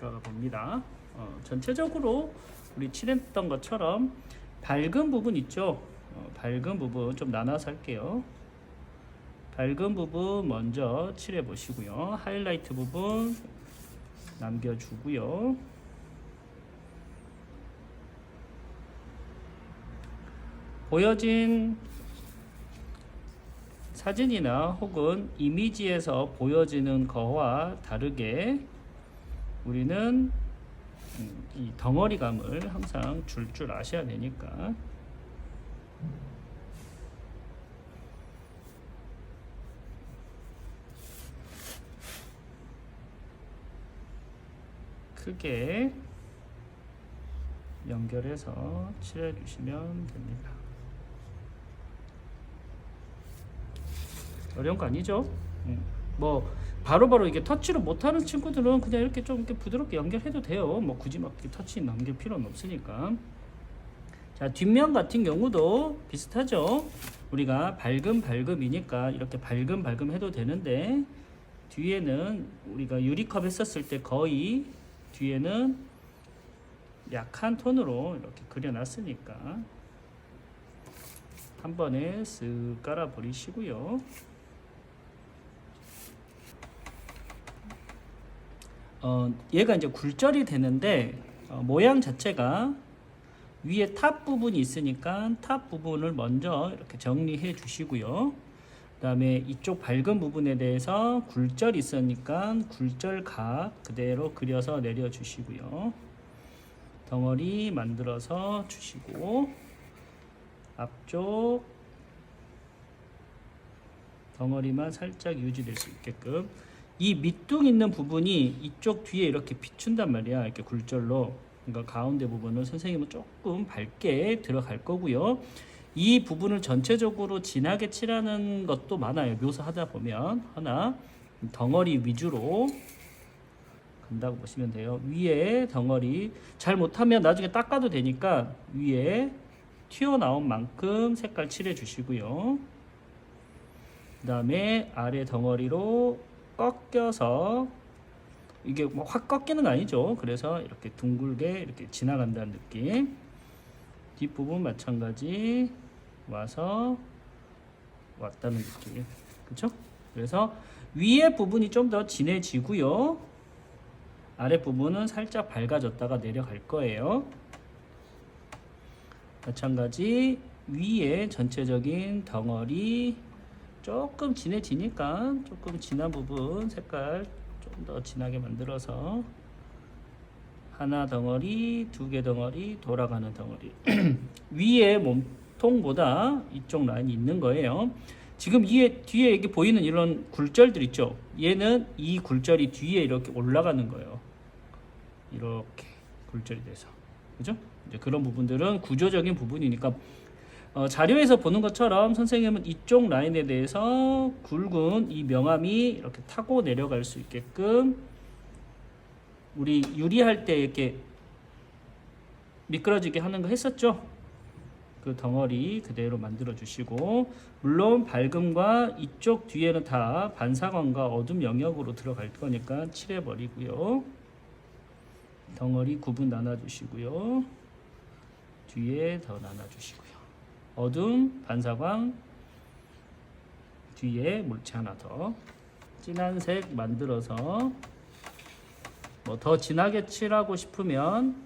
들어가 봅니다. 전체적으로 우리 칠했던 것처럼 밝은 부분 있죠. 밝은 부분 좀 나눠서 할게요. 밝은 부분 먼저 칠해 보시고요. 하이라이트 부분 남겨주고요. 보여진 사진이나 혹은 이미지에서 보여지는 거와 다르게 우리는 이 덩어리감을 항상 줄 아셔야 되니까 크게 연결해서 칠해 주시면 됩니다. 어려운 거 아니죠? 뭐 바로바로 이게 터치로 못하는 친구들은 그냥 이렇게 좀 이렇게 부드럽게 연결해도 돼요. 뭐 굳이 막 이렇게 터치 남길 필요는 없으니까. 자, 뒷면 같은 경우도 비슷하죠. 우리가 밝음이니까 이렇게 밝음 해도 되는데 뒤에는 우리가 유리컵 했었을 때 거의 뒤에는 약한 톤으로 이렇게 그려놨으니까 한 번에 쓱 깔아 버리시고요. 얘가 이제 굴절이 되는데 모양 자체가 위에 탑 부분이 있으니까 탑 부분을 먼저 이렇게 정리해 주시고요. 그 다음에 이쪽 밝은 부분에 대해서 굴절이 있으니까 굴절 각 그대로 그려서 내려 주시고요. 덩어리 만들어서 주시고 앞쪽 덩어리만 살짝 유지될 수 있게끔 이 밑둥 있는 부분이 이쪽 뒤에 이렇게 비춘단 말이야. 이렇게 굴절로. 그러니까 가운데 부분을 선생님은 조금 밝게 들어갈 거고요. 이 부분을 전체적으로 진하게 칠하는 것도 많아요. 묘사하다 보면 하나 덩어리 위주로 간다고 보시면 돼요. 위에 덩어리 잘 못하면 나중에 닦아도 되니까 위에 튀어나온 만큼 색깔 칠해 주시고요. 그 다음에 아래 덩어리로 꺾여서 이게 뭐 확 꺾이는 거 아니죠. 그래서 이렇게 둥글게 이렇게 지나간다는 느낌. 뒷부분 마찬가지 와서 왔다는 느낌. 그쵸? 그래서 위에 부분이 좀 더 진해지고요. 아래 부분은 살짝 밝아졌다가 내려갈 거예요. 마찬가지 위에 전체적인 덩어리 조금 진해지니까 조금 진한 부분 색깔 좀 더 진하게 만들어서 하나 덩어리, 두 개 덩어리, 돌아가는 덩어리 위에 몸통보다 이쪽 라인이 있는 거예요. 지금 뒤에 이게 보이는 이런 굴절들 있죠. 얘는 이 굴절이 뒤에 이렇게 올라가는 거예요. 이렇게 굴절이 돼서 그죠? 이제 그런 부분들은 구조적인 부분이니까 자료에서 보는 것처럼 선생님은 이쪽 라인에 대해서 굵은 이 명암이 이렇게 타고 내려갈 수 있게끔 우리 유리할 때 이렇게 미끄러지게 하는 거 했었죠? 그 덩어리 그대로 만들어 주시고 물론 밝음과 이쪽 뒤에는 다 반사광과 어둠 영역으로 들어갈 거니까 칠해 버리고요. 덩어리 구분 나눠 주시고요. 뒤에 더 나눠 주시고요. 어둠, 반사광, 뒤에 물체 하나 더 진한 색 만들어서 뭐 더 진하게 칠하고 싶으면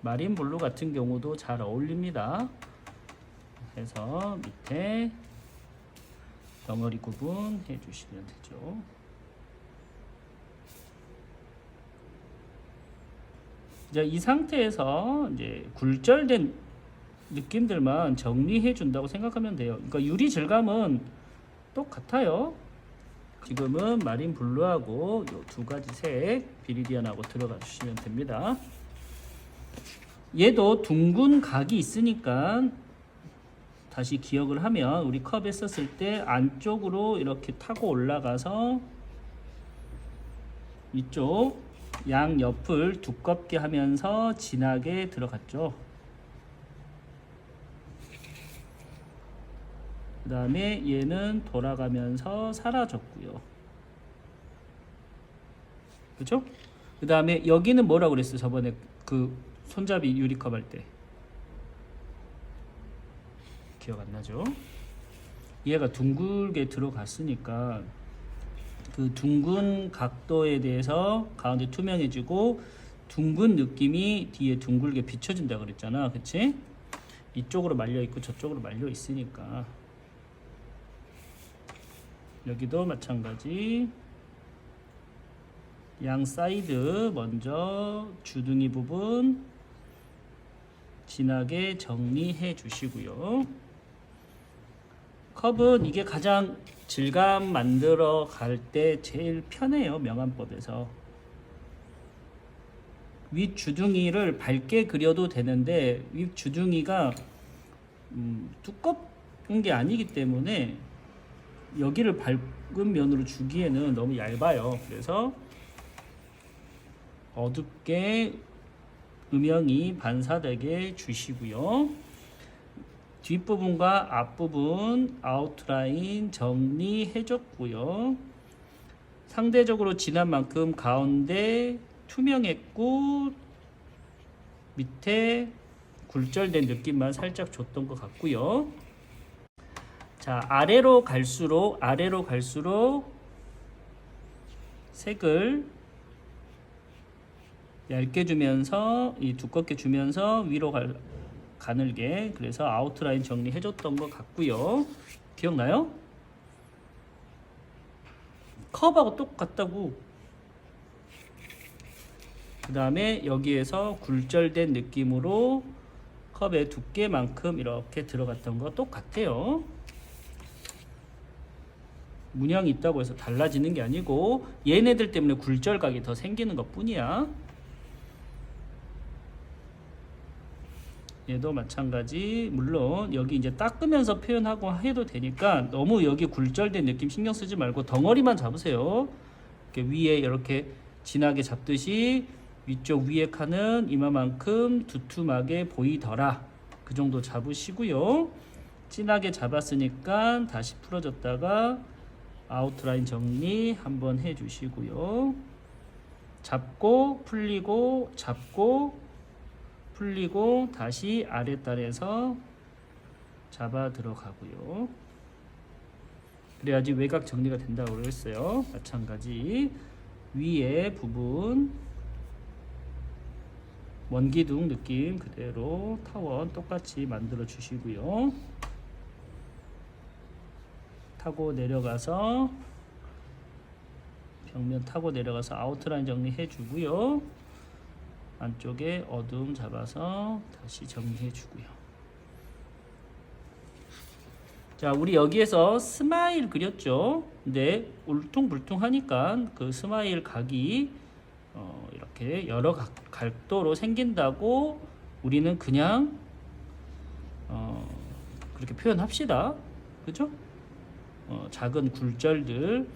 마린 블루 같은 경우도 잘 어울립니다. 해서 밑에 덩어리 구분 해주시면 되죠. 이제 이 상태에서 이제 굴절된 느낌들만 정리해 준다고 생각하면 돼요. 그러니까 유리 질감은 똑같아요. 지금은 마린 블루하고 요 두 가지 색 비리디안하고 들어가 주시면 됩니다. 얘도 둥근 각이 있으니까 다시 기억을 하면 우리 컵 했었을 때 안쪽으로 이렇게 타고 올라가서 이쪽 양 옆을 두껍게 하면서 진하게 들어갔죠. 그 다음에 얘는 돌아가면서 사라졌고요. 그죠? 그 다음에 여기는 뭐라고 그랬어? 저번에 그 손잡이 유리컵 할 때 기억 안 나죠? 얘가 둥글게 들어갔으니까 그 둥근 각도에 대해서 가운데 투명해지고 둥근 느낌이 뒤에 둥글게 비춰진다 그랬잖아. 그치? 이쪽으로 말려 있고 저쪽으로 말려 있으니까 여기도 마찬가지. 양 사이드 먼저 주둥이 부분 진하게 정리해 주시고요. 컵은 이게 가장 질감 만들어 갈 때 제일 편해요. 명암법에서 윗 주둥이를 밝게 그려도 되는데 윗 주둥이가 두꺼운 게 아니기 때문에 여기를 밝은 면으로 주기에는 너무 얇아요. 그래서 어둡게 음영이 반사되게 주시고요. 뒷부분과 앞부분 아웃라인 정리해 줬고요. 상대적으로 진한 만큼 가운데 투명했고 밑에 굴절된 느낌만 살짝 줬던 것 같고요. 자, 아래로 갈수록 색을 얇게 주면서 이 두껍게 주면서 위로 가늘게, 그래서 아웃라인 정리해 줬던 것 같고요. 기억나요? 컵하고 똑같다고. 그 다음에 여기에서 굴절된 느낌으로 컵의 두께만큼 이렇게 들어갔던 거 똑같아요. 문양이 있다고 해서 달라지는 게 아니고 얘네들 때문에 굴절각이 더 생기는 것 뿐이야. 얘도 마찬가지. 물론 여기 이제 닦으면서 표현하고 해도 되니까 너무 여기 굴절된 느낌 신경 쓰지 말고 덩어리만 잡으세요. 이렇게 위에 이렇게 진하게 잡듯이 위쪽 위에 칸은 이마만큼 두툼하게 보이더라. 그 정도 잡으시고요. 진하게 잡았으니까 다시 풀어줬다가 아웃라인 정리 한번 해주시고요. 잡고 풀리고 잡고 풀리고 다시 아랫단에서 잡아 들어가고요. 그래야지 외곽 정리가 된다고 그랬어요. 마찬가지 위에 부분 원기둥 느낌 그대로 타원 똑같이 만들어 주시고요. 타고 내려가서 벽면 타고 내려가서 아웃라인 정리해 주고요. 안쪽에 어둠 잡아서 다시 정리해 주고요. 자, 우리 여기에서 스마일 그렸죠. 근데 울퉁불퉁하니까 그 스마일 각이 이렇게 여러 각도로 생긴다고 우리는 그냥 그렇게 표현합시다. 그죠? 작은 굴절들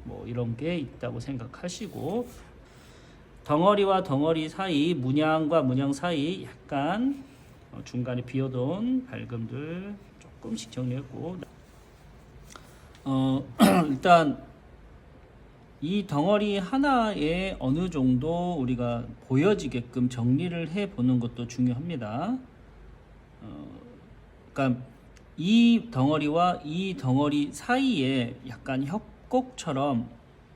뭐 이런 게 있다고 생각하시고, 덩어리와 덩어리 사이, 문양과 문양 사이 약간 중간에 비어돈 밝음들 조금씩 정리했고, 일단 이 덩어리 하나에 어느 정도 우리가 보여지게끔 정리를 해 보는 것도 중요합니다. 그러니까 이 덩어리와 이 덩어리 사이에 약간 협곡처럼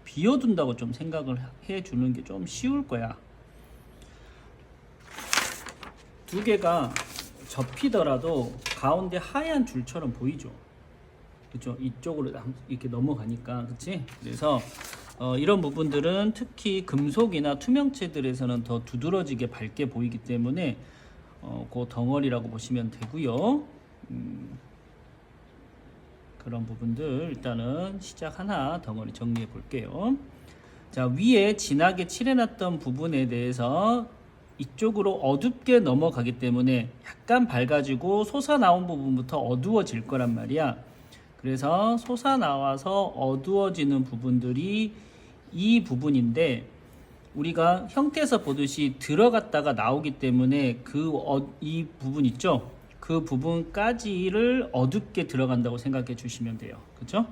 비워둔다고 좀 생각을 해 주는 게 좀 쉬울 거야. 두 개가 접히더라도 가운데 하얀 줄처럼 보이죠. 그렇죠? 이쪽으로 이렇게 넘어가니까, 그렇지? 그래서 이런 부분들은 특히 금속이나 투명체들에서는 더 두드러지게 밝게 보이기 때문에 그 덩어리라고 보시면 되고요. 그런 부분들 일단은 시작 하나 덩어리 정리해 볼게요. 자, 위에 진하게 칠해놨던 부분에 대해서 이쪽으로 어둡게 넘어가기 때문에 약간 밝아지고 솟아나온 부분부터 어두워질 거란 말이야. 그래서 솟아나와서 어두워지는 부분들이 이 부분인데, 우리가 형태에서 보듯이 들어갔다가 나오기 때문에 이 부분 있죠? 그 부분까지를 어둡게 들어간다고 생각해 주시면 돼요. 그렇죠?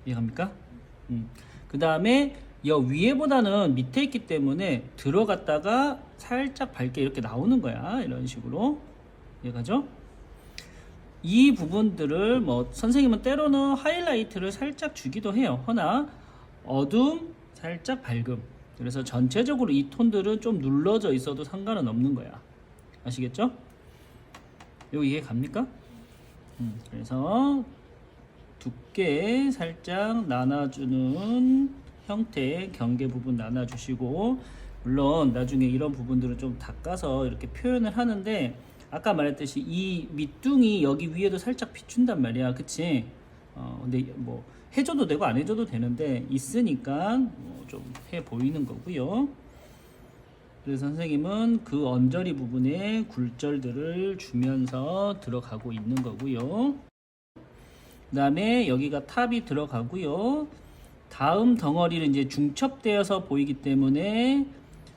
이해갑니까? 그 다음에 위에보다는 밑에 있기 때문에 들어갔다가 살짝 밝게 이렇게 나오는 거야. 이런 식으로. 이해가죠? 이 부분들을 뭐 선생님은 때로는 하이라이트를 살짝 주기도 해요. 허나 어둠, 살짝 밝음. 그래서 전체적으로 이 톤들은 좀 눌러져 있어도 상관은 없는 거야. 아시겠죠? 이거 이해 갑니까? 그래서 두께 살짝 나눠주는 형태의 경계 부분 나눠주시고, 물론 나중에 이런 부분들을 좀 닦아서 이렇게 표현을 하는데, 아까 말했듯이 이 밑둥이 여기 위에도 살짝 비춘단 말이야. 그치? 근데 뭐 해줘도 되고 안 해줘도 되는데 있으니까 좀 해 보이는 거고요. 그래서 선생님은 그 언저리 부분에 굴절들을 주면서 들어가고 있는 거고요. 그 다음에 여기가 탑이 들어가고요. 다음 덩어리는 이제 중첩되어서 보이기 때문에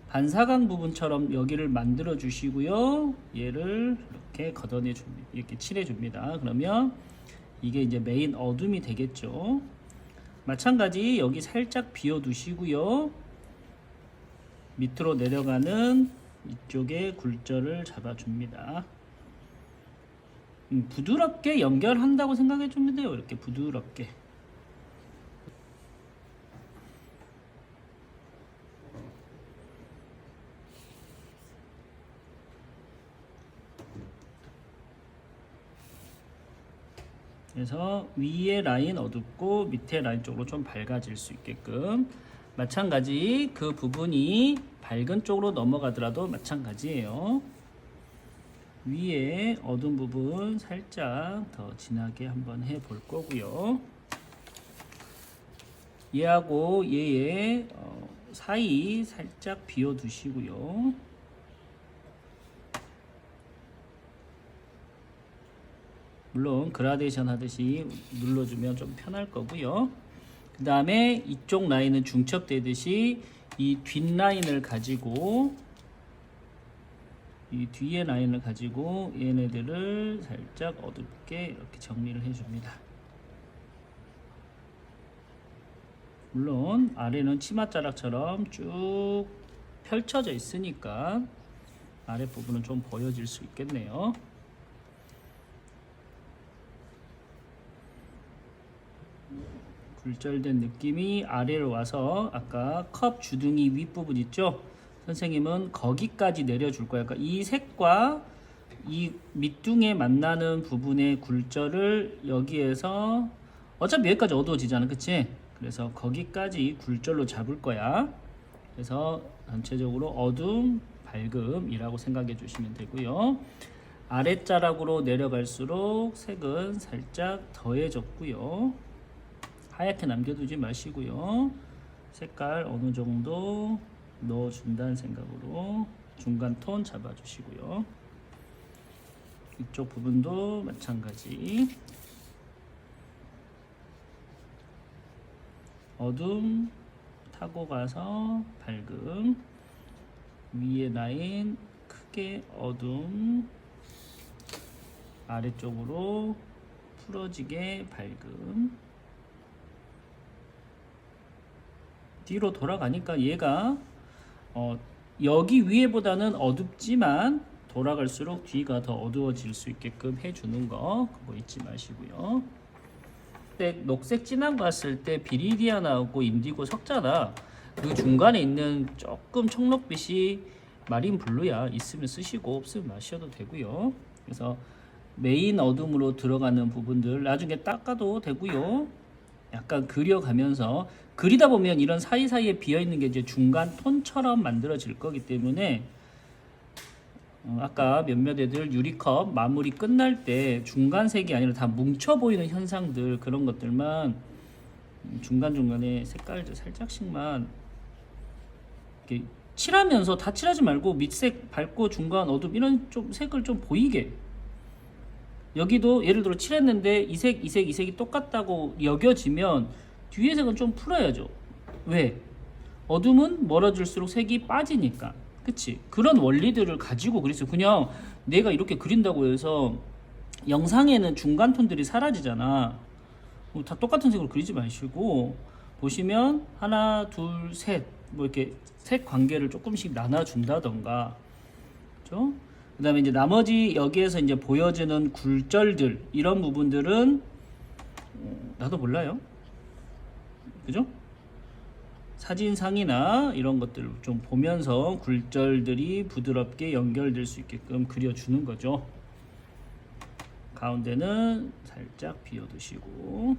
반사광 부분처럼 여기를 만들어 주시고요. 얘를 이렇게 걷어내 줍니다. 이렇게 칠해 줍니다. 그러면 이게 이제 메인 어둠이 되겠죠. 마찬가지 여기 살짝 비워 두시고요. 밑으로 내려가는 이쪽에 굴절을 잡아 줍니다. 부드럽게 연결한다고 생각해 주면 돼요. 이렇게 부드럽게. 그래서 위에 라인 어둡고 밑에 라인 쪽으로 좀 밝아질 수 있게끔, 마찬가지 그 부분이 밝은 쪽으로 넘어가더라도 마찬가지예요. 위에 어두운 부분 살짝 더 진하게 한번 해 볼 거고요. 얘하고 얘의 사이 살짝 비워 두시고요. 물론 그라데이션 하듯이 눌러주면 좀 편할 거고요. 그 다음에 이쪽 라인은 중첩되듯이 이 뒷라인을 가지고, 이 뒤에 라인을 가지고 얘네들을 살짝 어둡게 이렇게 정리를 해줍니다. 물론 아래는 치맛자락처럼 쭉 펼쳐져 있으니까 아랫부분은 좀 보여질 수 있겠네요. 굴절된 느낌이 아래로 와서 아까 컵 주둥이 윗부분 있죠? 선생님은 거기까지 내려줄 거예요. 그러니까 이 색과 이 밑둥에 만나는 부분의 굴절을 여기에서, 어차피 여기까지 어두워지잖아. 그치? 그래서 거기까지 굴절로 잡을 거야. 그래서 전체적으로 어둠, 밝음이라고 생각해 주시면 되고요. 아랫자락으로 내려갈수록 색은 살짝 더해졌고요. 하얗게 남겨두지 마시고요. 색깔 어느 정도 넣어준다는 생각으로 중간 톤 잡아주시고요. 이쪽 부분도 마찬가지. 어둠 타고 가서 밝음, 위에 라인 크게 어둠, 아래쪽으로 풀어지게 밝음. 뒤로 돌아가니까 얘가 여기 위에보다는 어둡지만 돌아갈수록 뒤가 더 어두워질 수 있게끔 해주는 거, 그거 잊지 마시고요. 녹색 진한 거 봤을 때 비리디아나하고 인디고 섞잖아. 그 중간에 있는 조금 청록빛이 마린 블루야. 있으면 쓰시고 없으면 마셔도 되고요. 그래서 메인 어둠으로 들어가는 부분들 나중에 닦아도 되고요. 약간 그려가면서, 그리다 보면 이런 사이사이에 비어있는 게 이제 중간 톤처럼 만들어질 거기 때문에 아까 몇몇 애들 유리컵 마무리 끝날 때 중간색이 아니라 다 뭉쳐 보이는 현상들, 그런 것들만 중간중간에 색깔들 살짝씩만 이렇게 칠하면서 다 칠하지 말고 밑색 밝고 중간 어둠 이런 좀 색을 좀 보이게, 여기도 예를 들어 칠했는데 이 색이 똑같다고 여겨지면 뒤에 색은 좀 풀어야죠. 왜? 어둠은 멀어질수록 색이 빠지니까. 그치? 그런 원리들을 가지고 그랬어요. 그냥 내가 이렇게 그린다고 해서 영상에는 중간 톤들이 사라지잖아. 다 똑같은 색으로 그리지 마시고 보시면 하나, 둘, 셋, 뭐 이렇게 색 관계를 조금씩 나눠준다던가, 그죠? 그 다음에 이제 나머지 여기에서 이제 보여지는 굴절들, 이런 부분들은 나도 몰라요. 그죠? 사진상이나 이런 것들을 좀 보면서 굴절들이 부드럽게 연결될 수 있게끔 그려주는 거죠. 가운데는 살짝 비워두시고,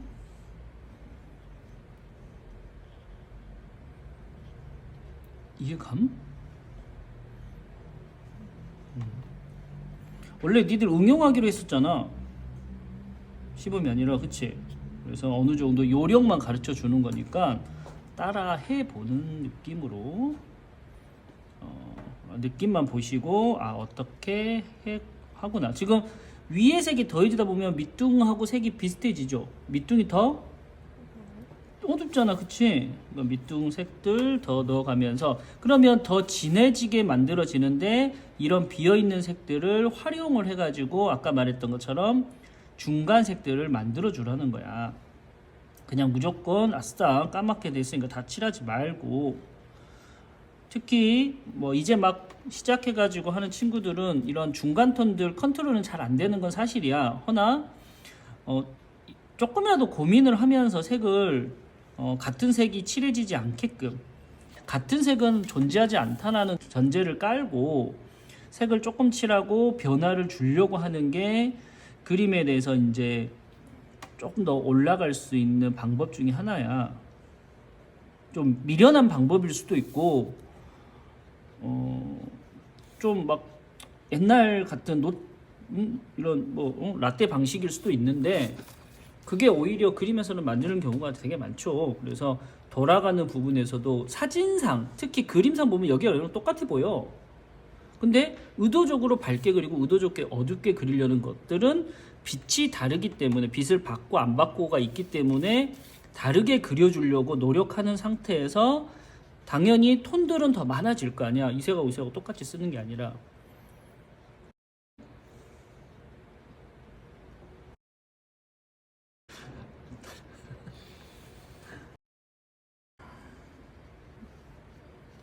이해감? 원래 니들 응용하기로 했었잖아. 시범이 아니라, 그치? 그래서 어느 정도 요령만 가르쳐 주는 거니까 따라 해보는 느낌으로 느낌만 보시고 어떻게 하구나. 지금 위에 색이 더해지다 보면 밑둥하고 색이 비슷해지죠. 밑둥이 더 어둡잖아, 그치? 밑둥 색들 더 넣어가면서, 그러면 더 진해지게 만들어지는데 이런 비어있는 색들을 활용을 해가지고 아까 말했던 것처럼 중간 색들을 만들어 주라는 거야. 그냥 무조건 아싸 까맣게 돼 있으니까 다 칠하지 말고, 특히 뭐 이제 막 시작해가지고 하는 친구들은 이런 중간 톤들 컨트롤은 잘 안 되는 건 사실이야. 허나 조금이라도 고민을 하면서 색을 같은 색이 칠해지지 않게끔, 같은 색은 존재하지 않다라는 전제를 깔고 색을 조금 칠하고 변화를 주려고 하는 게 그림에 대해서 이제 조금 더 올라갈 수 있는 방법 중에 하나야. 좀 미련한 방법일 수도 있고, 좀 막 옛날 같은 이런 뭐 라떼 방식일 수도 있는데, 그게 오히려 그림에서는 만드는 경우가 되게 많죠. 그래서 돌아가는 부분에서도 사진상, 특히 그림상 보면 여기가 똑같아 보여. 근데 의도적으로 밝게 그리고 의도적으로 어둡게 그리려는 것들은 빛이 다르기 때문에, 빛을 받고 안 받고가 있기 때문에 다르게 그려주려고 노력하는 상태에서 당연히 톤들은 더 많아질 거 아니야. 이 색하고 이 색하고 똑같이 쓰는 게 아니라.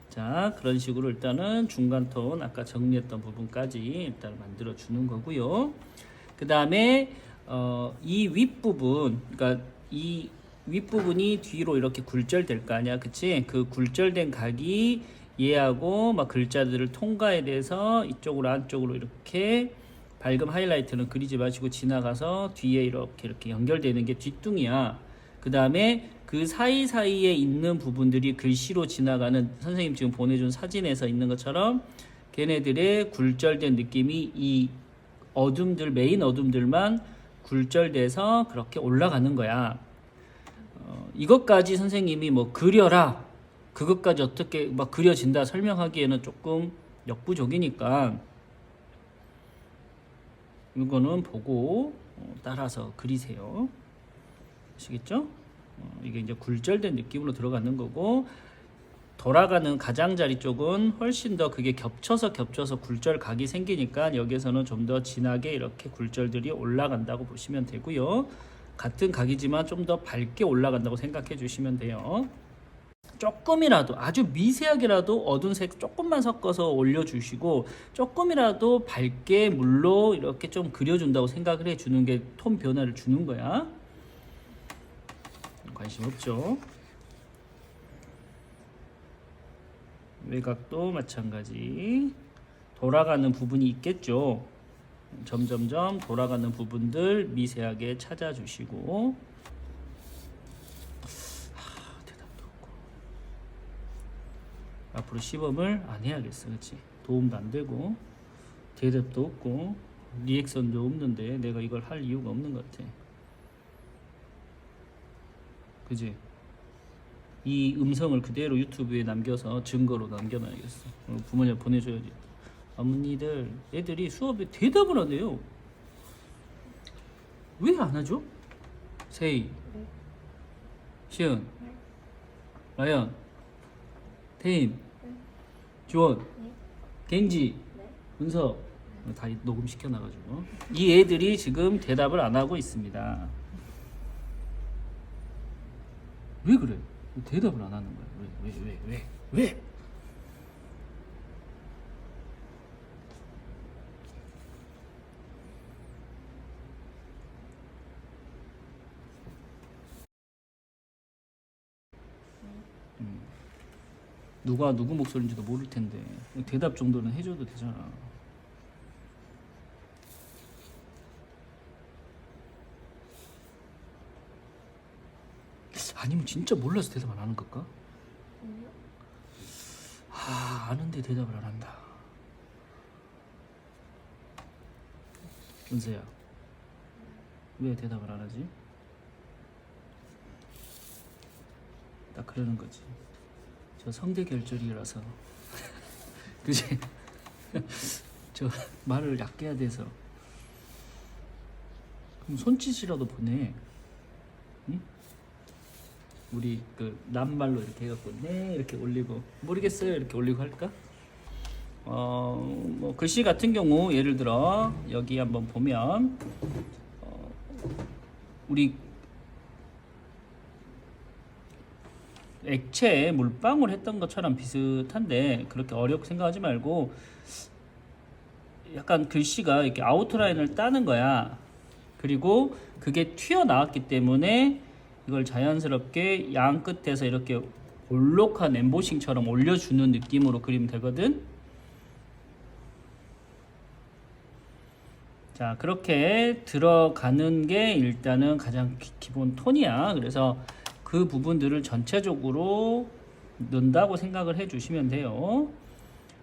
자, 그런 식으로 일단은 중간 톤 아까 정리했던 부분까지 일단 만들어 주는 거고요. 그 다음에 이 윗부분, 그러니까 이 윗부분이 뒤로 이렇게 굴절될 거 아니야, 그치? 그 굴절된 각이 얘하고 막 글자들을 통과에 대해서 이쪽으로 안쪽으로 이렇게 밝음 하이라이트는 그리지 마시고 지나가서 뒤에 이렇게 연결되는 게 뒷둥이야. 그 다음에 그 사이사이에 있는 부분들이 글씨로 지나가는, 선생님 지금 보내준 사진에서 있는 것처럼 걔네들의 굴절된 느낌이 이 어둠들, 메인 어둠들만 굴절돼서 그렇게 올라가는 거야. 이것까지 선생님이 뭐 그려라, 그것까지 어떻게 막 그려진다 설명하기에는 조금 역부족이니까 이거는 보고 따라서 그리세요. 아시겠죠? 이게 이제 굴절된 느낌으로 들어가는 거고, 돌아가는 가장자리 쪽은 훨씬 더 그게 겹쳐서 굴절 각이 생기니까 여기서는 좀 더 진하게 이렇게 굴절들이 올라간다고 보시면 되고요. 같은 각이지만 좀 더 밝게 올라간다고 생각해 주시면 돼요. 조금이라도, 아주 미세하게라도 어두운 색 조금만 섞어서 올려주시고, 조금이라도 밝게 물로 이렇게 좀 그려준다고 생각을 해주는 게 톤 변화를 주는 거야. 관심 없죠? 외곽도 마찬가지. 돌아가는 부분이 있겠죠. 점점점 돌아가는 부분들 미세하게 찾아주시고. 대답도 없고. 앞으로 시범을 안 해야겠어, 그렇지? 도움도 안 되고 대답도 없고 리액션도 없는데 내가 이걸 할 이유가 없는 것 같아. 그지? 이 음성을 그대로 유튜브에 남겨서 증거로 남겨놔야겠어. 부모님한테 보내줘야지. 어머니들, 애들이 수업에 대답을 안 해요. 왜 안 하죠? 세이, 네. 시은, 네. 라연, 태임, 네. 주원, 네. 갱지, 네. 은서, 다 녹음시켜놔가지고 이 애들이 지금 대답을 안 하고 있습니다. 왜 그래? 대답을 안 하는 거야. 왜? 누가 누구 목소리인지도 모를 텐데 대답 정도는 해줘도 되잖아. 아니면 진짜 몰라서 대답 안 하는 걸까? 아는데 대답을 안 한다. 은서야, 왜 대답을 안 하지? 딱 그러는 거지. 저 성대 결절이라서 그지? 저 말을 얕게 해야 돼서. 그럼 손짓이라도 보내. 응? 우리 그 남말로 이렇게 해갖고 네 이렇게 올리고 모르겠어요 이렇게 올리고 할까? 뭐 글씨 같은 경우 예를 들어 여기 한번 보면 우리 액체에 물방울 했던 것처럼 비슷한데 그렇게 어렵게 생각하지 말고 약간 글씨가 이렇게 아웃라인을 따는 거야. 그리고 그게 튀어나왔기 때문에 이걸 자연스럽게 양 끝에서 이렇게 볼록한 엠보싱처럼 올려주는 느낌으로 그리면 되거든. 자, 그렇게 들어가는 게 일단은 가장 기본 톤이야. 그래서 그 부분들을 전체적으로 넣는다고 생각을 해 주시면 돼요.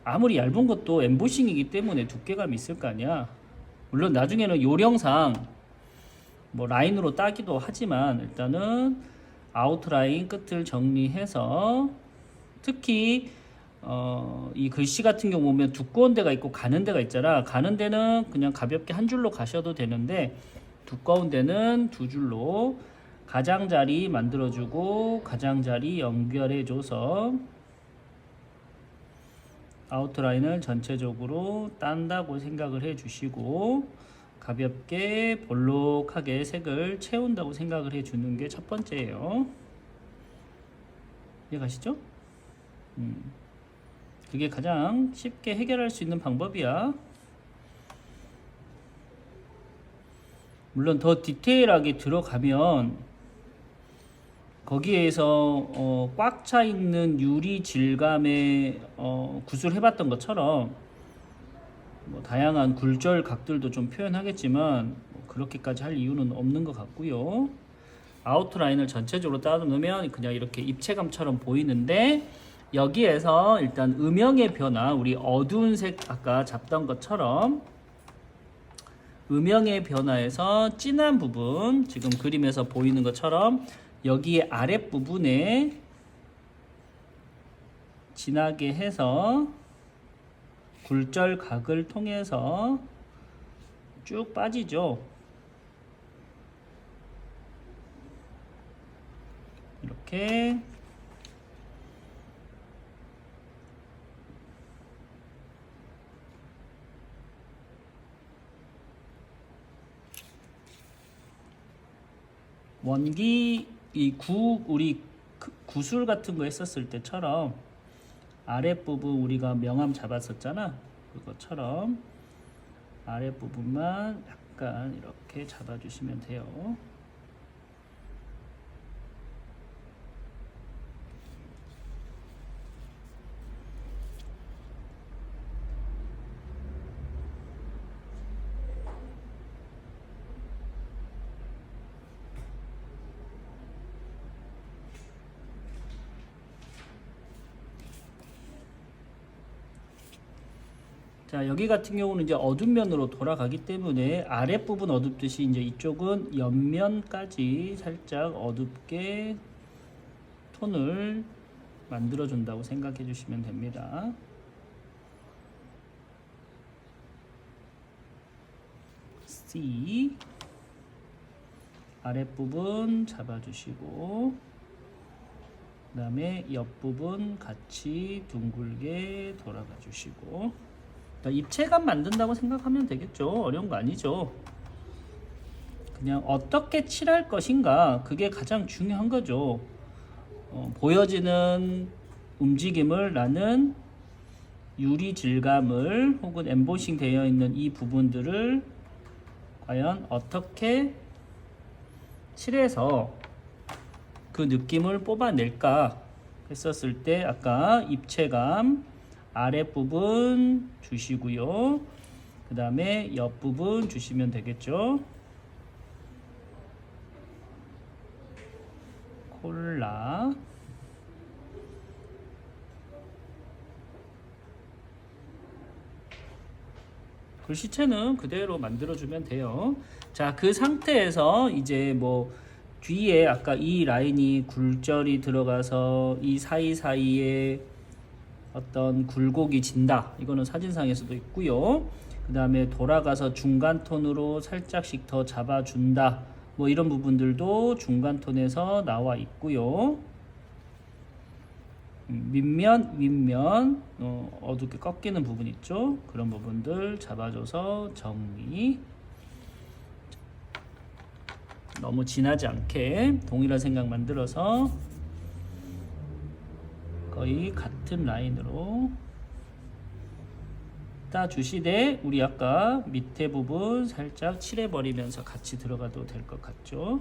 아무리 얇은 것도 엠보싱이기 때문에 두께감이 있을 거 아니야. 물론 나중에는 요령상 뭐 라인으로 따기도 하지만 일단은 아웃라인 끝을 정리해서 특히 이 글씨 같은 경우 보면 두꺼운 데가 있고 가는 데가 있잖아. 가는 데는 그냥 가볍게 한 줄로 가셔도 되는데 두꺼운 데는 두 줄로 가장자리 만들어주고 가장자리 연결해줘서 아웃라인을 전체적으로 딴다고 생각을 해주시고 가볍게 볼록하게 색을 채운다고 생각을 해주는 게 첫 번째예요. 이해가시죠? 그게 가장 쉽게 해결할 수 있는 방법이야. 물론 더 디테일하게 들어가면 거기에서 꽉 차 있는 유리 질감의 구슬해봤던 것처럼 뭐 다양한 굴절 각들도 좀 표현하겠지만 뭐 그렇게까지 할 이유는 없는 것 같고요. 아웃라인을 전체적으로 따다 놓으면 그냥 이렇게 입체감처럼 보이는데 여기에서 일단 음영의 변화, 우리 어두운 색 아까 잡던 것처럼 음영의 변화에서 진한 부분, 지금 그림에서 보이는 것처럼 여기에 아랫부분에 진하게 해서 굴절 각을 통해서 쭉 빠지죠. 이렇게 원기 우리 구슬 같은 거 했었을 때처럼 아랫부분 우리가 명암 잡았었잖아. 그것처럼 아랫부분만 약간 이렇게 잡아주시면 돼요. 자, 여기 같은 경우는 이제 어두운 면으로 돌아가기 때문에 아랫부분 어둡듯이 이제 이쪽은 옆면까지 살짝 어둡게 톤을 만들어 준다고 생각해 주시면 됩니다. C 아랫부분 잡아주시고 그 다음에 옆부분 같이 둥글게 돌아가 주시고 입체감 만든다고 생각하면 되겠죠. 어려운 거 아니죠. 그냥 어떻게 칠할 것인가 그게 가장 중요한 거죠. 보여지는 움직임을 나는 유리 질감을 혹은 엠보싱 되어 있는 이 부분들을 과연 어떻게 칠해서 그 느낌을 뽑아낼까 했었을 때 아까 입체감 아랫부분 주시고요. 그 다음에 옆부분 주시면 되겠죠. 콜라 글씨체는 그대로 만들어주면 돼요. 자, 그 상태에서 이제 뭐 뒤에 아까 이 라인이 굴절이 들어가서 이 사이사이에 어떤 굴곡이 진다. 이거는 사진상에서도 있고요. 그 다음에 돌아가서 중간 톤으로 살짝씩 더 잡아준다. 뭐 이런 부분들도 중간 톤에서 나와 있고요. 밑면, 윗면 어둡게 꺾이는 부분 있죠. 그런 부분들 잡아줘서 정리. 너무 진하지 않게 동일한 생각 만들어서 거의 같은 라인으로 따주시되 우리 아까 밑에 부분 살짝 칠해버리면서 같이 들어가도 될 것 같죠.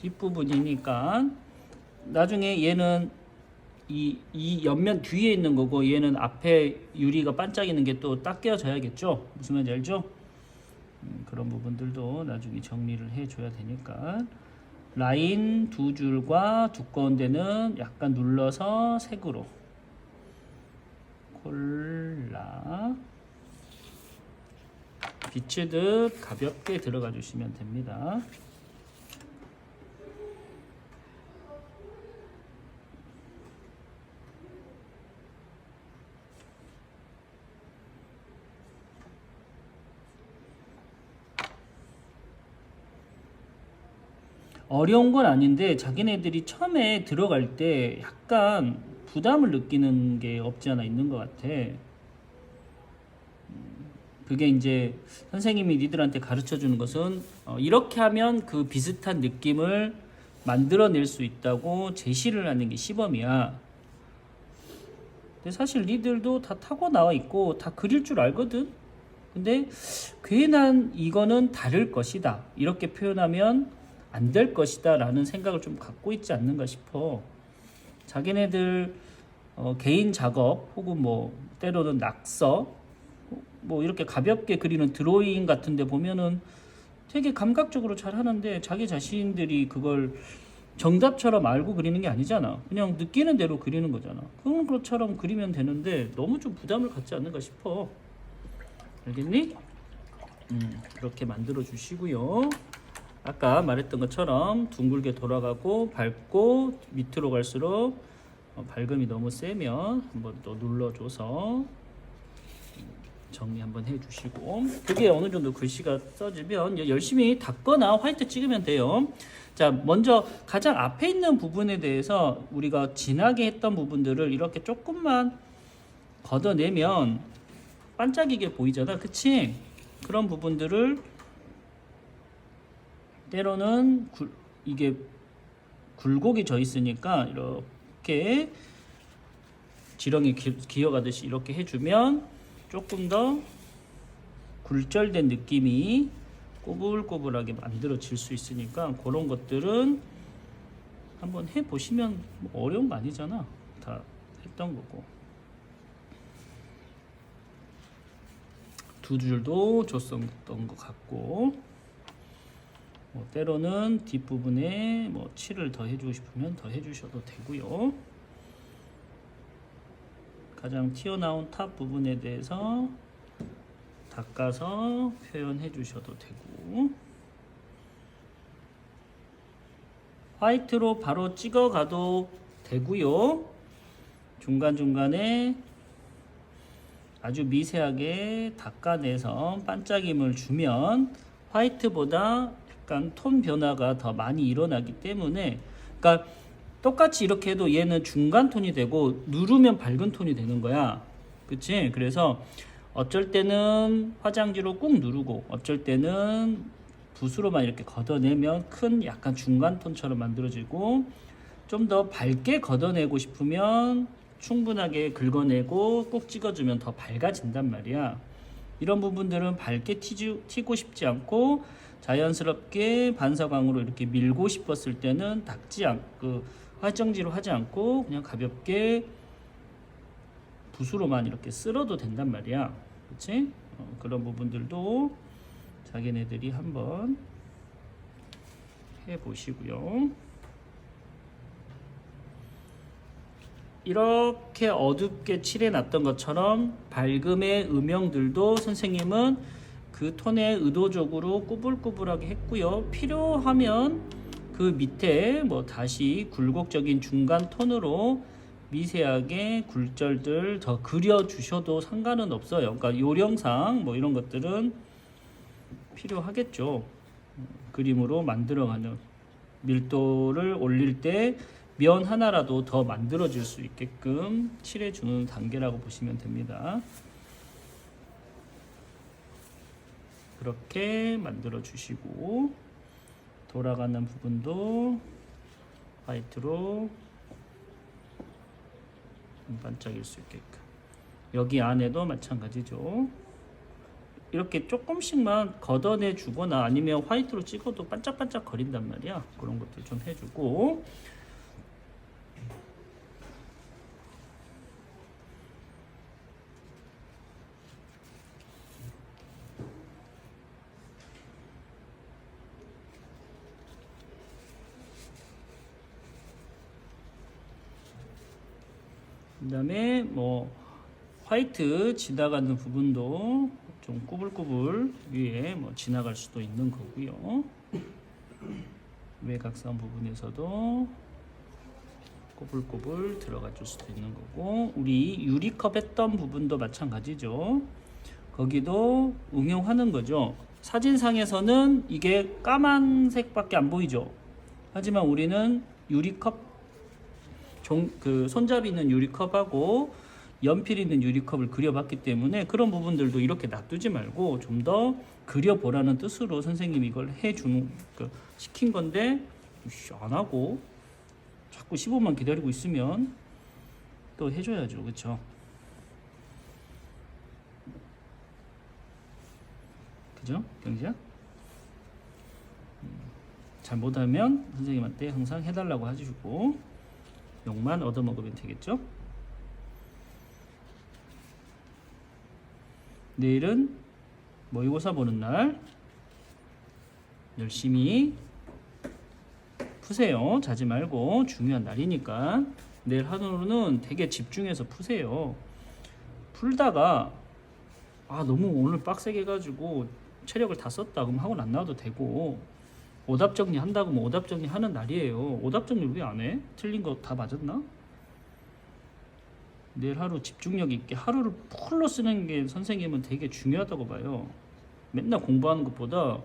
뒷부분이니까 나중에 얘는 이 옆면 뒤에 있는 거고 얘는 앞에 유리가 반짝이는 게 또 딱 껴져야겠죠. 무슨 말인지 알죠? 그런 부분들도 나중에 정리를 해줘야 되니까 라인 두 줄과 두꺼운 데는 약간 눌러서 색으로 콜라 비치듯 가볍게 들어가 주시면 됩니다. 어려운 건 아닌데 자기네들이 처음에 들어갈 때 약간 부담을 느끼는 게 없지 않아 있는 것 같아. 그게 이제 선생님이 니들한테 가르쳐 주는 것은 이렇게 하면 그 비슷한 느낌을 만들어낼 수 있다고 제시를 하는 게 시범이야. 근데 사실 니들도 다 타고 나와 있고 다 그릴 줄 알거든. 근데 괜한 이거는 다를 것이다 이렇게 표현하면 안 될 것이다 라는 생각을 좀 갖고 있지 않는가 싶어. 자기네들 개인 작업 혹은 뭐 때로는 낙서 뭐 이렇게 가볍게 그리는 드로잉 같은 데 보면은 되게 감각적으로 잘 하는데 자기 자신들이 그걸 정답처럼 알고 그리는 게 아니잖아. 그냥 느끼는 대로 그리는 거잖아. 그런 것처럼 그리면 되는데 너무 좀 부담을 갖지 않는가 싶어. 알겠니? 그렇게 만들어 주시고요. 아까 말했던 것처럼 둥글게 돌아가고 밝고 밑으로 갈수록 밝음이 너무 세면 한번 또 눌러줘서 정리 한번 해주시고 그게 어느 정도 글씨가 써지면 열심히 닦거나 화이트 찍으면 돼요. 자, 먼저 가장 앞에 있는 부분에 대해서 우리가 진하게 했던 부분들을 이렇게 조금만 걷어내면 반짝이게 보이잖아. 그치? 그런 부분들을 때로는 이게 굴곡이 져 있으니까 이렇게 지렁이 기어가듯이 이렇게 해주면 조금 더 굴절된 느낌이 꼬불꼬불하게 만들어질 수 있으니까 그런 것들은 한번 해보시면 뭐 어려운 거 아니잖아. 다 했던 거고. 두 줄도 줬었던 것 같고 뭐 때로는 뒷부분에 뭐 칠을 더 해주고 싶으면 더 해주셔도 되고요. 가장 튀어나온 탑 부분에 대해서 닦아서 표현해 주셔도 되고 화이트로 바로 찍어 가도 되고요. 중간중간에 아주 미세하게 닦아내서 반짝임을 주면 화이트보다 약간 톤 변화가 더 많이 일어나기 때문에 그러니까 똑같이 이렇게 해도 얘는 중간 톤이 되고 누르면 밝은 톤이 되는 거야. 그치? 그래서 어쩔 때는 화장지로 꾹 누르고 어쩔 때는 붓으로만 이렇게 걷어내면 큰 약간 중간 톤처럼 만들어지고, 좀 더 밝게 걷어내고 싶으면 충분하게 긁어내고 꾹 찍어주면 더 밝아진단 말이야. 이런 부분들은 밝게 튀고 싶지 않고 자연스럽게 반사광으로 이렇게 밀고 싶었을 때는 그 화장지로 하지 않고 그냥 가볍게 붓으로만 이렇게 쓸어도 된단 말이야. 그치? 그런 부분들도 자기네들이 한번 해보시고요. 이렇게 어둡게 칠해놨던 것처럼 밝음의 음영들도 선생님은 그 톤에 의도적으로 꾸불꾸불하게 했고요. 필요하면 그 밑에 뭐 다시 굴곡적인 중간 톤으로 미세하게 굴절들 더 그려주셔도 상관은 없어요. 그러니까 요령상 뭐 이런 것들은 필요하겠죠. 그림으로 만들어가는 밀도를 올릴 때 면 하나라도 더 만들어 줄 수 있게끔 칠해 주는 단계라고 보시면 됩니다. 그렇게 만들어 주시고, 돌아가는 부분도 화이트로 반짝일 수 있게끔, 여기 안에도 마찬가지죠. 이렇게 조금씩만 걷어내 주거나 아니면 화이트로 찍어도 반짝반짝 거린단 말이야. 그런 것도 좀 해주고, 그 다음에 뭐 화이트 지나가는 부분도 좀 꾸불꾸불 위에 뭐 지나갈 수도 있는 거고요. 외곽선 부분에서도 꾸불꾸불 들어가 줄 수도 있는 거고, 우리 유리컵 했던 부분도 마찬가지죠. 거기도 응용하는 거죠. 사진상에서는 이게 까만색밖에 안 보이죠. 하지만 우리는 유리컵, 그 손잡이 있는 유리컵하고 연필 있는 유리컵을 그려봤기 때문에 그런 부분들도 이렇게 놔두지 말고 좀 더 그려보라는 뜻으로 선생님이 이걸 해주는, 시킨 건데 안 하고 자꾸 15만 기다리고 있으면 또 해줘야죠. 그쵸? 그죠? 경지야? 잘 못하면 선생님한테 항상 해달라고 해주고 욕만 얻어먹으면 되겠죠? 내일은 모의고사 보는 날 열심히 푸세요. 자지 말고 중요한 날이니까 내일 하루는 되게 집중해서 푸세요. 풀다가 너무 오늘 빡세게 해가지고 체력을 다 썼다 그럼 학원 안 나와도 되고, 오답 정리 한다고 뭐 오답 정리 하는 날이에요. 오답 정리 왜 안 해? 틀린 거 다 맞았나? 내일 하루 집중력 있게 하루를 풀로 쓰는 게 선생님은 되게 중요하다고 봐요. 맨날 공부하는 것보다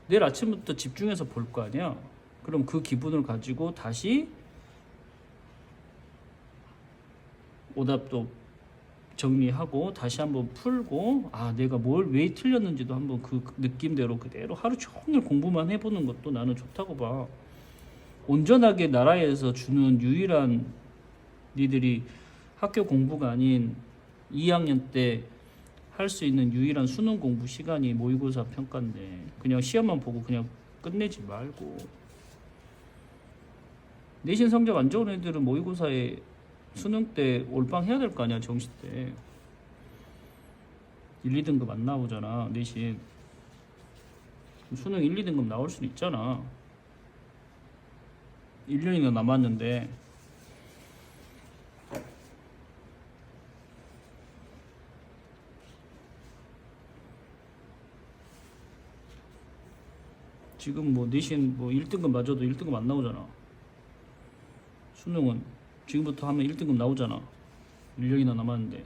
내일 아침부터 집중해서 볼 거 아니야. 그럼 그 기분을 가지고 다시 오답도 정리하고 다시 한번 풀고, 내가 뭘 왜 틀렸는지도 한번 그 느낌대로 그대로 하루 종일 공부만 해보는 것도 나는 좋다고 봐. 온전하게 나라에서 주는 유일한, 니들이 학교 공부가 아닌 2학년 때 할 수 있는 유일한 수능 공부 시간이 모의고사 평가인데 그냥 시험만 보고 그냥 끝내지 말고, 내신 성적 안 좋은 애들은 모의고사에 수능 때 올빵 해야 될 거 아니야. 정시 때 1, 2등급 안 나오잖아. 내신 수능 1, 2등급 나올 수는 있잖아. 1년이나 남았는데. 지금 뭐 내신 뭐 1등급 맞아도 1등급 안 나오잖아. 수능은 지금부터 하면 1등급 나오잖아. 1년이나 남았는데.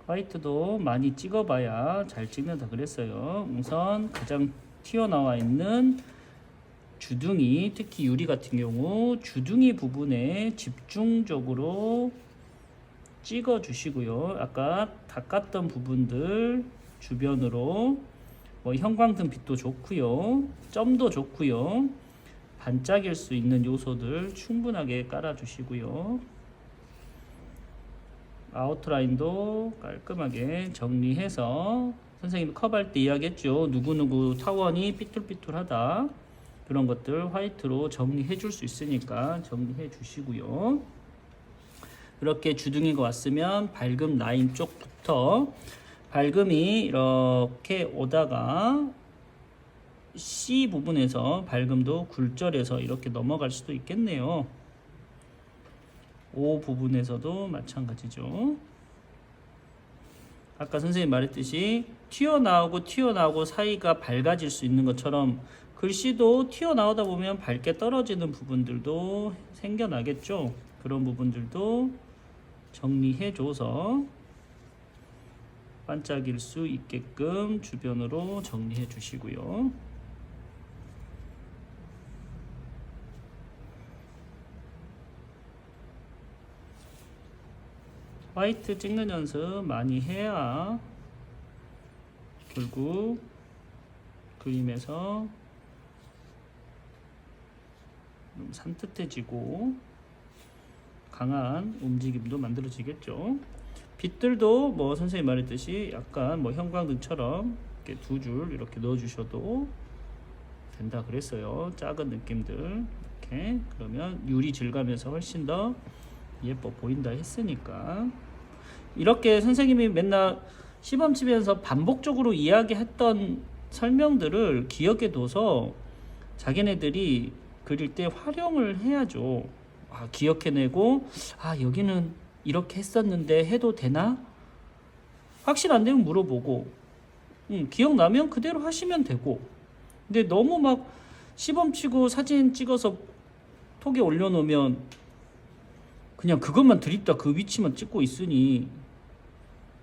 화이트도 많이 찍어봐야 잘 찍는다 그랬어요. 우선 가장 튀어나와 있는 주둥이, 특히 유리 같은 경우 주둥이 부분에 집중적으로 찍어 주시고요. 아까 닦았던 부분들 주변으로 뭐 형광등 빛도 좋고요, 점도 좋고요, 반짝일 수 있는 요소들 충분하게 깔아 주시고요. 아웃라인도 깔끔하게 정리해서, 선생님이 컵할 때 이야기했죠. 누구누구 타원이 삐뚤삐뚤하다, 그런 것들 화이트로 정리해 줄 수 있으니까 정리해 주시고요. 이렇게 주둥이가 왔으면 밝음 라인 쪽부터, 밝음이 이렇게 오다가 C 부분에서 밝음도 굴절해서 이렇게 넘어갈 수도 있겠네요. O 부분에서도 마찬가지죠. 아까 선생님 말했듯이 튀어나오고 사이가 밝아질 수 있는 것처럼 글씨도 튀어나오다 보면 밝게 떨어지는 부분들도 생겨나겠죠. 그런 부분들도 정리해줘서 반짝일 수 있게끔 주변으로 정리해 주시고요. 화이트 찍는 연습 많이 해야 결국 그림에서 좀 산뜻해지고 강한 움직임도 만들어지겠죠. 빛들도 뭐 선생님 말했듯이 약간 뭐 형광등처럼 이렇게 두 줄 이렇게 넣어 주셔도 된다 그랬어요. 작은 느낌들 이렇게, 그러면 유리 질감에서 훨씬 더 예뻐 보인다 했으니까. 이렇게 선생님이 맨날 시범집에서 반복적으로 이야기했던 설명들을 기억해 둬서 자기네들이 그릴 때 활용을 해야죠. 기억해내고, 여기는 이렇게 했었는데 해도 되나? 확실 안 되면 물어보고, 기억나면 그대로 하시면 되고. 근데 너무 막 시범 치고 사진 찍어서 톡에 올려놓으면 그냥 그것만 드립다 그 위치만 찍고 있으니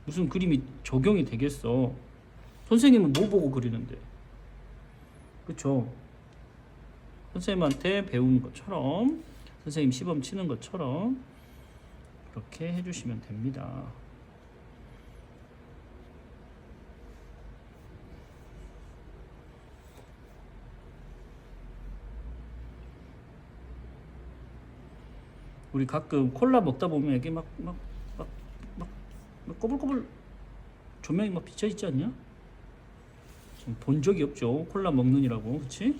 무슨 그림이 적용이 되겠어. 선생님은 뭐 보고 그리는데, 그쵸? 선생님한테 배우는 것처럼, 선생님 시범 치는 것처럼 그렇게 해주시면 됩니다. 우리 가끔 콜라 먹다 보면 이게 막 꼬불꼬불 조명이 막 비쳐 있지 않냐? 본 적이 없죠. 콜라 먹느니라고, 그치?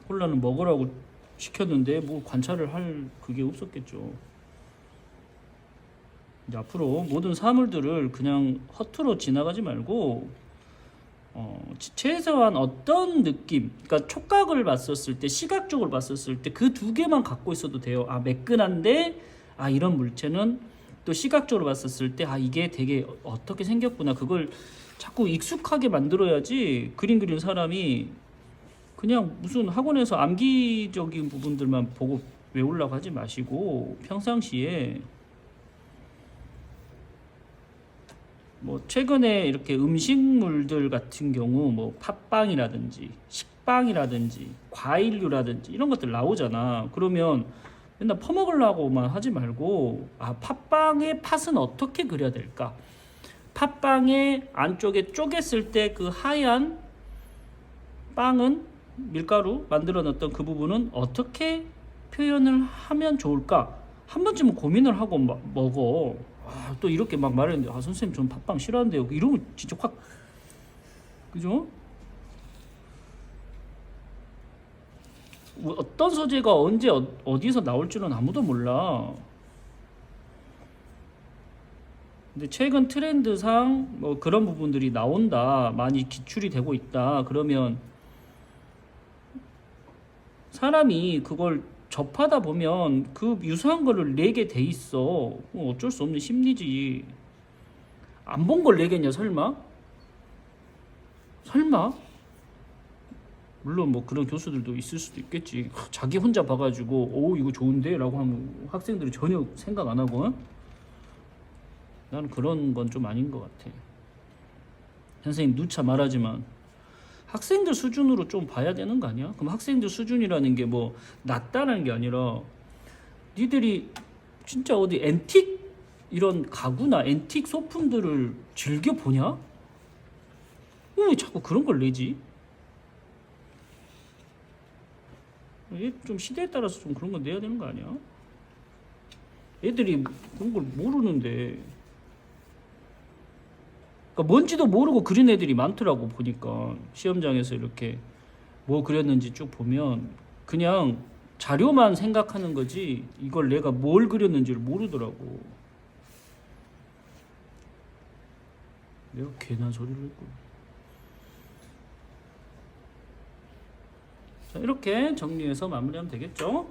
콜라는 먹으라고 시켰는데 뭐 관찰을 할 그게 없었겠죠. 이제 앞으로 모든 사물들을 그냥 허투루 지나가지 말고 최소한 어떤 느낌, 그러니까 촉각을 봤었을 때, 시각적으로 봤었을 때 그 두 개만 갖고 있어도 돼요. 매끈한데 이런 물체는, 또 시각적으로 봤었을 때 이게 되게 어떻게 생겼구나, 그걸 자꾸 익숙하게 만들어야지. 그림 그리는 사람이 그냥 무슨 학원에서 암기적인 부분들만 보고 외우려고 하지 마시고, 평상시에 뭐 최근에 이렇게 음식물들 같은 경우 뭐 팥빵이라든지 식빵이라든지 과일류라든지 이런 것들 나오잖아. 그러면 맨날 퍼먹으려고만 하지 말고, 팥빵의 팥은 어떻게 그려야 될까? 팥빵의 안쪽에 쪼갰을 때 그 하얀 빵은, 밀가루 만들어 놨던 그 부분은 어떻게 표현을 하면 좋을까? 한 번쯤은 고민을 하고 먹어. 또 이렇게 막 말했는데, 선생님 전 팥빵 싫어하는데요, 이러면 진짜 확, 그죠? 어떤 소재가 언제 어디서 나올 줄은 아무도 몰라. 근데 최근 트렌드상 뭐 그런 부분들이 나온다, 많이 기출이 되고 있다, 그러면 사람이 그걸 접하다 보면 그 유사한 거를 내게 돼 있어. 어쩔 수 없는 심리지. 안 본 걸 내겠냐, 설마? 물론 뭐 그런 교수들도 있을 수도 있겠지. 자기 혼자 봐가지고 이거 좋은데? 라고 하면 학생들이 전혀 생각 안 하고, 나는 그런 건 좀 아닌 것 같아. 선생님 누차 말하지만 학생들 수준으로 좀 봐야 되는 거 아니야? 그럼 학생들 수준이라는 게 뭐 낮다는 게 아니라 니들이 진짜 어디 앤틱 이런 가구나 앤틱 소품들을 즐겨 보냐? 왜 자꾸 그런 걸 내지? 이게 좀 시대에 따라서 좀 그런 거 내야 되는 거 아니야? 애들이 그런 걸 모르는데, 그러니까 뭔지도 모르고 그린 애들이 많더라고. 보니까 시험장에서 이렇게 뭐 그렸는지 쭉 보면 그냥 자료만 생각하는 거지 이걸 내가 뭘 그렸는지를 모르더라고. 내가 괜한 소리를 했고. 자, 이렇게 정리해서 마무리하면 되겠죠?